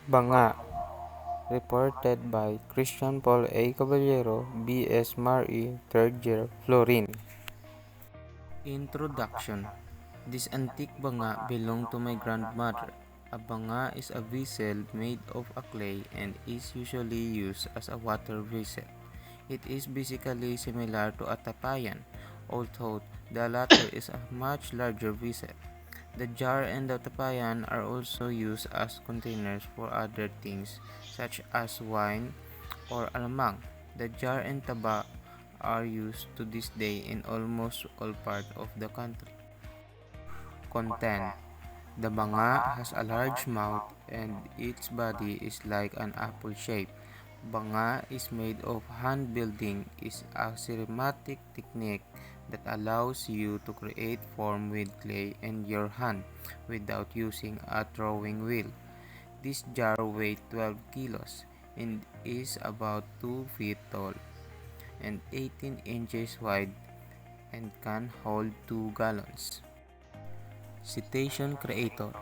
Banga, reported by Christian Paul A. Caballero, B.S. Mari, 3rd year, Fluorine. Introduction. This antique banga belonged to my grandmother. A banga is a vessel made of a clay and is usually used as a water vessel. It is basically similar to a tapayan, although the latter is a much larger vessel. The jar and the tapayan are also used as containers for other things such as wine or alamang. The jar and taba are used to this day in almost all parts of the country. Content. The banga has a large mouth and its body is like an apple shape. Banga is made of hand building is a ceramic technique that allows you to create form with clay and your hand without using a throwing wheel. This jar weighs 12 kilos and is about 2 feet tall and 18 inches wide and can hold 2 gallons. Citation Creator.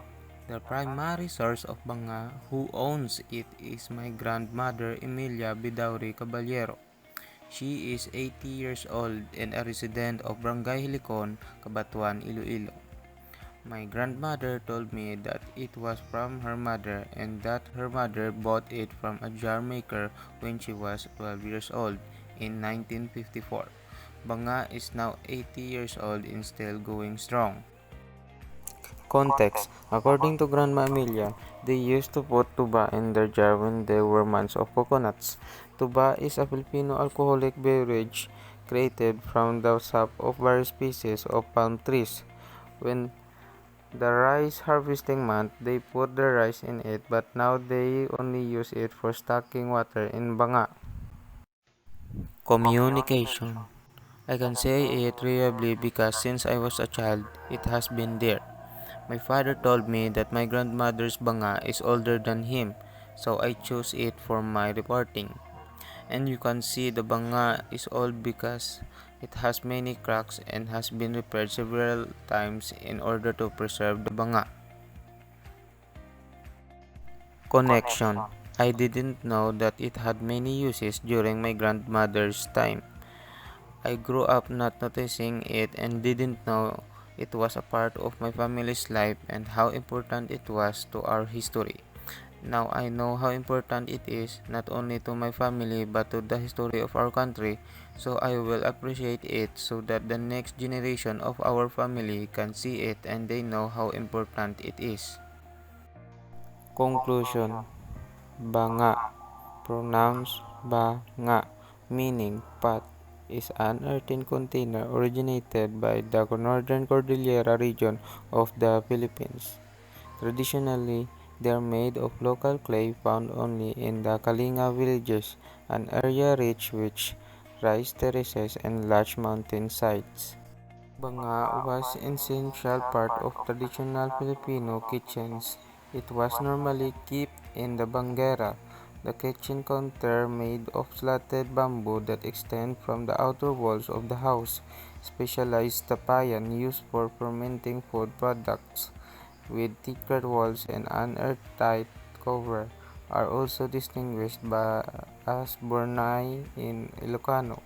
The primary source of banga who owns it is my grandmother Emilia Bidauri Caballero. She is 80 years old and a resident of Barangay Hilicon, Cabanatuan, Iloilo. My grandmother told me that it was from her mother and that her mother bought it from a jar maker when she was 12 years old in 1954. Banga is now 80 years old and still going strong. Context. According to Grandma Emilia, they used to put tuba in their jar when there were months of coconuts. Tuba is a Filipino alcoholic beverage created from the sap of various species of palm trees. When the rice harvesting month, they put the rice in it, but now they only use it for stocking water in banga. Communication. I can say it reliably because since I was a child, it has been there. My father told me that my grandmother's banga is older than him, so I chose it for my reporting. And you can see the banga is old because it has many cracks and has been repaired several times in order to preserve the banga. Connection. I didn't know that it had many uses during my grandmother's time. I grew up not noticing it and didn't know it was a part of my family's life and how important it was to our history. Now I know how important it is not only to my family but to the history of our country, so I will appreciate it so that the next generation of our family can see it and they know how important it is. Conclusion. Banga, pronounced ba-nga, meaning pot, is an earthen container originated by the northern Cordillera region of the Philippines. Traditionally, they are made of local clay found only in the Kalinga villages, an area rich with rice terraces and large mountain sides. Banga was an essential part of traditional Filipino kitchens. It was normally kept in the bangera, the kitchen counter made of slatted bamboo that extend from the outer walls of the house. Specialized tapayan used for fermenting food products, with thicker walls and an airtight cover, are also distinguished by as Bornay in Ilocano.